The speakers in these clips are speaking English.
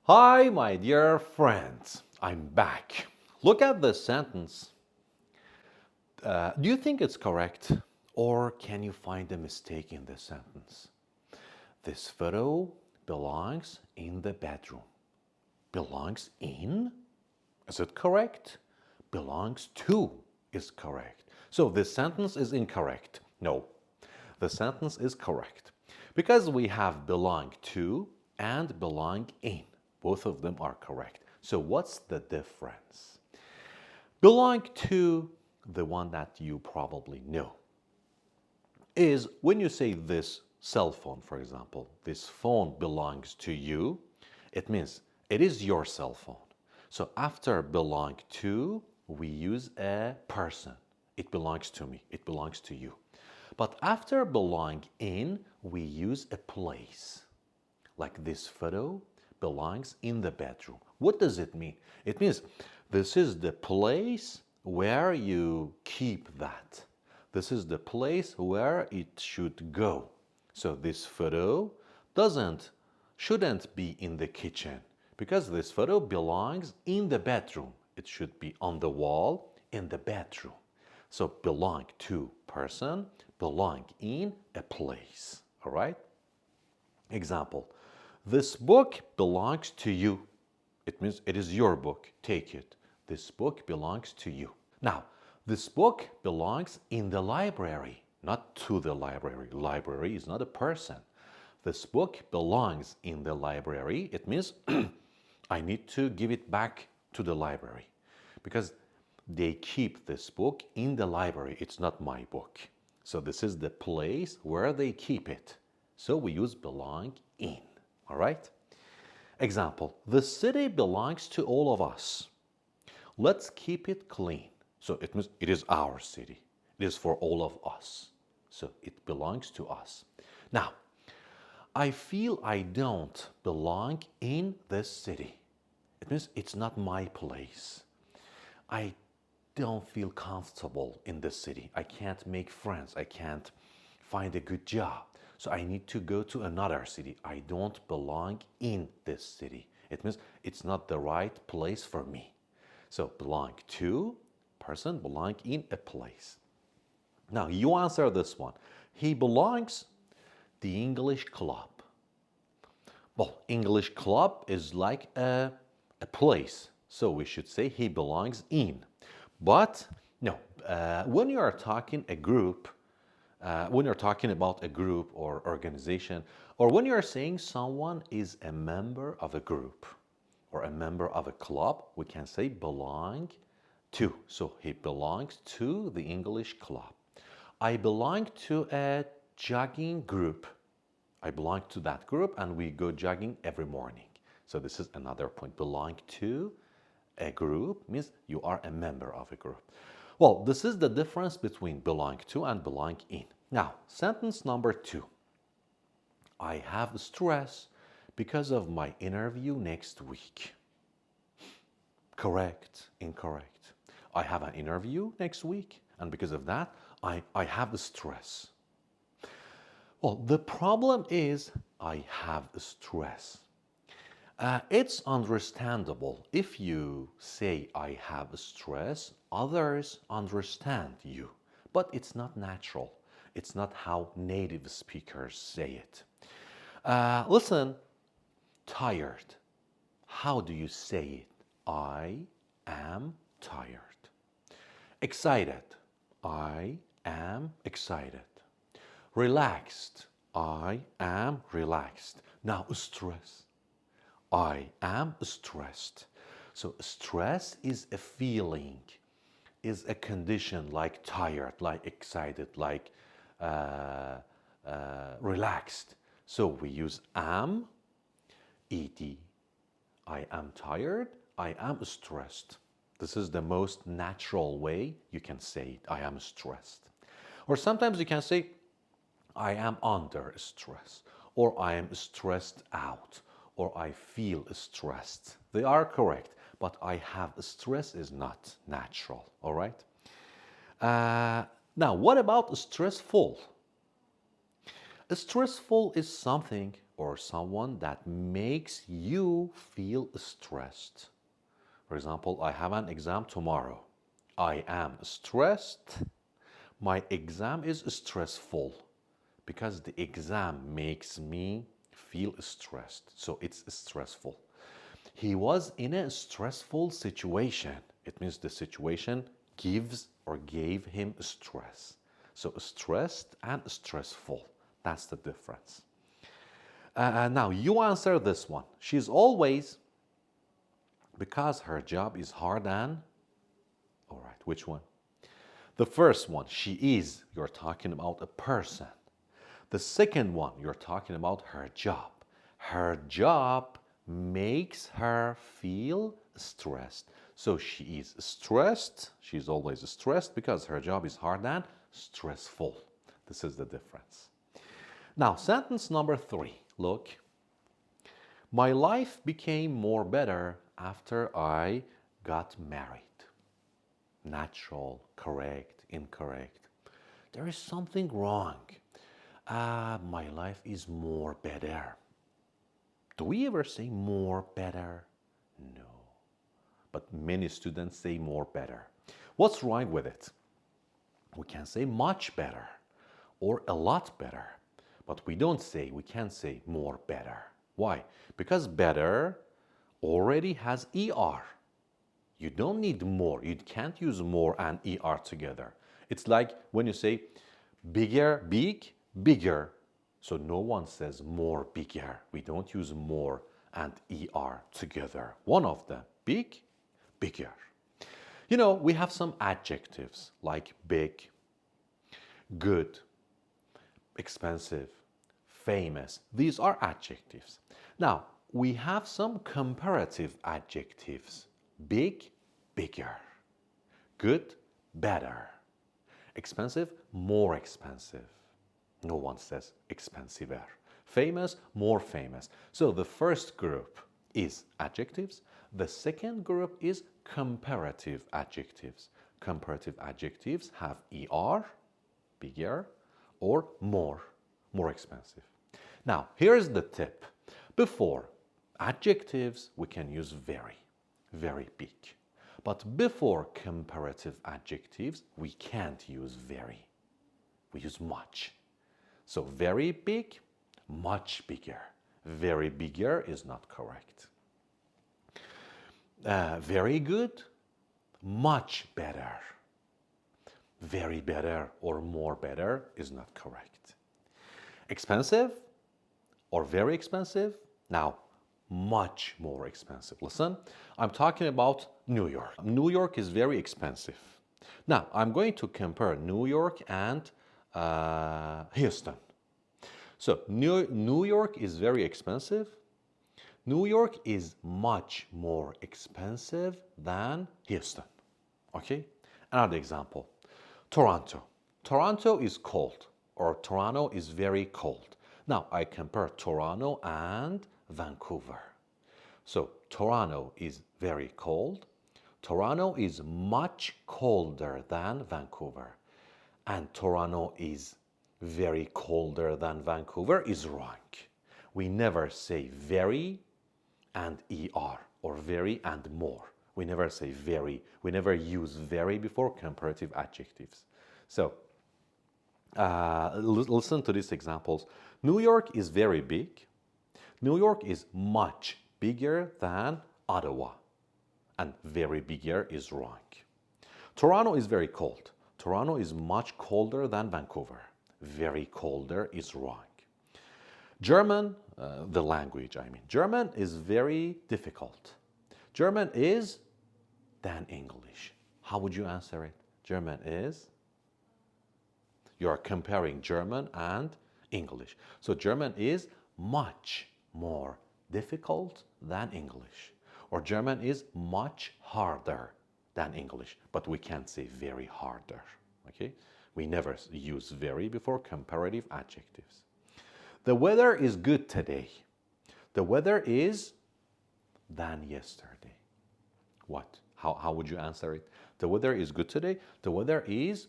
Hi, my dear friends. I'm back. Look at this sentence. Do you think it's correct? Or can you find a mistake in this sentence? This photo belongs in the bedroom. Belongs in? Is it correct? Belongs to is correct. So this sentence is incorrect. No, the sentence is correct. Because we have belong to and belong in. Both of them are correct. So what's the difference? Belong to, the one that you probably know, is when you say this cell phone, for example, this phone belongs to you, it means it is your cell phone. So after belong to, we use a person. It belongs to me, it belongs to you. But after belong in, we use a place. Like this photo belongs in the bedroom. What does it mean? It means this is the place where you keep that. This is the place where it should go. So this photo shouldn't be in the kitchen because this photo belongs in the bedroom. It should be on the wall in the bedroom. So belong to person, belong in a place. All right? Example, this book belongs to you. It means it is your book. Take it. This book belongs to you. Now, this book belongs in the library, not to the library. Library is not a person. This book belongs in the library. It means I need to give it back to the library because they keep this book in the library. It's not my book. So this is the place where they keep it. So we use belong in. All right? Example, the city belongs to all of us. Let's keep it clean. So it means it is our city. It is for all of us. So it belongs to us. Now, I feel I don't belong in this city. It means it's not my place. I don't feel comfortable in this city. I can't make friends. I can't find a good job. So I need to go to another city. I don't belong in this city. It means it's not the right place for me. So belong to, person, belong in a place. Now you answer this one. He belongs the English club. Well, English club is like a place. So we should say he belongs in. But no, when you are talking a group, when you're talking about a group or organization, or when you're saying someone is a member of a group or a member of a club, we can say belong to. So he belongs to the English club. I belong to a jogging group. I belong to that group and we go jogging every morning. So this is another point. Belong to a group means you are a member of a group. Well, this is the difference between belong to and belong in. Now, sentence number 2. I have stress because of my interview next week. Correct, incorrect. I have an interview next week, and because of that, I have stress. Well, the problem is I have stress. It's understandable if you say I have stress, others understand you, but it's not natural. It's not how native speakers say it. Listen, tired. How do you say it? I am tired. Excited. I am excited. Relaxed. I am relaxed. Now, stress. I am stressed. So stress is a feeling, is a condition like tired, like excited, like relaxed. So we use am, ed. I am tired, I am stressed. This is the most natural way you can say it. I am stressed. Or sometimes you can say, I am under stress, or I am stressed out, or I feel stressed. They are correct, but I have stress is not natural, all right? Now, what about stressful? Stressful is something or someone that makes you feel stressed. For example, I have an exam tomorrow. I am stressed. My exam is stressful because the exam makes me feel stressed. So it's stressful. He was in a stressful situation. It means the situation gives or gave him stress. So stressed and stressful. That's the difference. Now you answer this one. She's always, because her job is hard and, all right, which one? The first one, she is, you're talking about a person. The second one, you're talking about her job. Her job makes her feel stressed. So she is stressed. She's always stressed because her job is hard and stressful. This is the difference. Now, sentence number 3. Look. My life became more better after I got married. Natural, correct, incorrect. There is something wrong. My life is more better. Do we ever say more better? No. But many students say more better. What's wrong with it? We can say much better or a lot better. But we can't say more better. Why? Because better already has ER. You don't need more. You can't use more and ER together. It's like when you say bigger, big, bigger. So no one says more, bigger. We don't use more and ER together. One of them, big, bigger. You know, we have some adjectives like big, good, expensive, famous. These are adjectives. Now, we have some comparative adjectives. Big, bigger. Good, better. Expensive, more expensive. No one says expensiver. Famous, more famous. So the first group is adjectives. The second group is comparative adjectives. Comparative adjectives have ER, bigger, or more expensive. Now, here's the tip. Before adjectives, we can use very, very big. But before comparative adjectives, we can't use very. We use much. So very big, much bigger. Very bigger is not correct. Very good, much better. Very better or more better is not correct. Expensive or very expensive? Now, much more expensive. Listen, I'm talking about New York. New York is very expensive. Now, I'm going to compare New York and Houston. So, New York is very expensive. New York is much more expensive than Houston. Okay? Another example. Toronto. Toronto is cold, or Toronto is very cold. Now, I compare Toronto and Vancouver. So, Toronto is very cold. Toronto is much colder than Vancouver. And Toronto is very colder than Vancouver is wrong. We never say very and ER or very and more. We never say very. We never use very before comparative adjectives. So, listen to these examples. New York is very big. New York is much bigger than Ottawa. And very bigger is wrong. Toronto is very cold. Toronto is much colder than Vancouver. Very colder is wrong. German, the language, I mean. German is very difficult. German is than English. How would you answer it? German is? You are comparing German and English. So German is much more difficult than English. Or German is much harder than English. But we can't say very harder. Okay? We never use very before comparative adjectives. The weather is good today. The weather is than yesterday. What? How would you answer it? The weather is good today. The weather is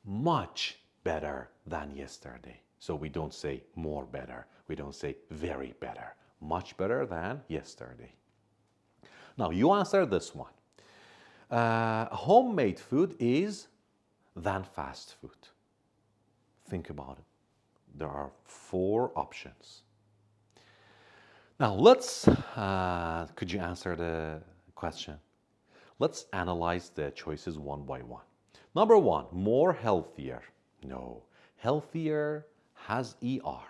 much better than yesterday. So we don't say more better. We don't say very better. Much better than yesterday. Now you answer this one. Homemade food is than fast food. Think about it. There are 4 options. Now could you answer the question? Let's analyze the choices one by one. Number 1, more healthier. No, healthier has ER.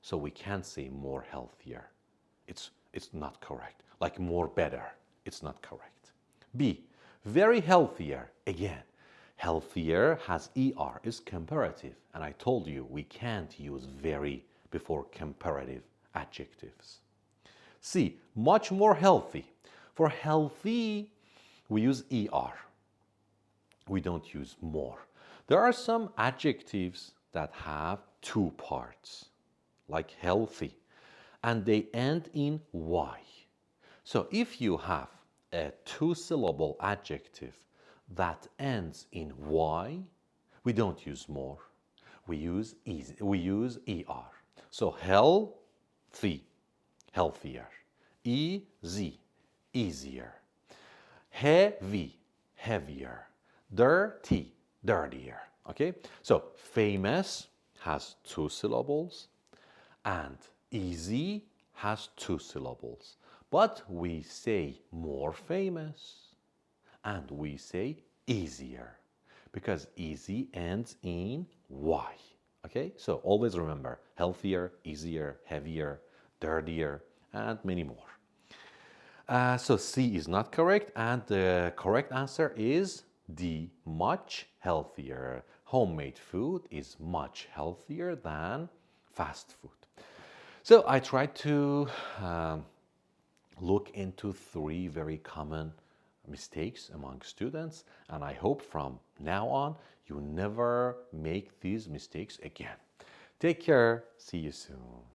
So we can't say more healthier. It's not correct. Like more better. It's not correct. B, very healthier. Again, healthier has ER, is comparative. And I told you we can't use very before comparative adjectives. C, much more healthy. For healthy, we use ER. We don't use more. There are some adjectives that have 2 parts, like healthy, and they end in Y. So if you have a 2-syllable adjective that ends in Y, we don't use more. We use ER. So healthy, healthier. Easy, easier. Heavy, heavier. Dirty, dirtier. Okay? So famous has 2 syllables and easy has 2 syllables. But we say more famous and we say easier because easy ends in Y. Okay? So always remember healthier, easier, heavier, dirtier, and many more. So C is not correct, and the correct answer is D, much healthier. Homemade food is much healthier than fast food. So I tried to look into 3 very common mistakes among students, and I hope from now on you never make these mistakes again. Take care. See you soon.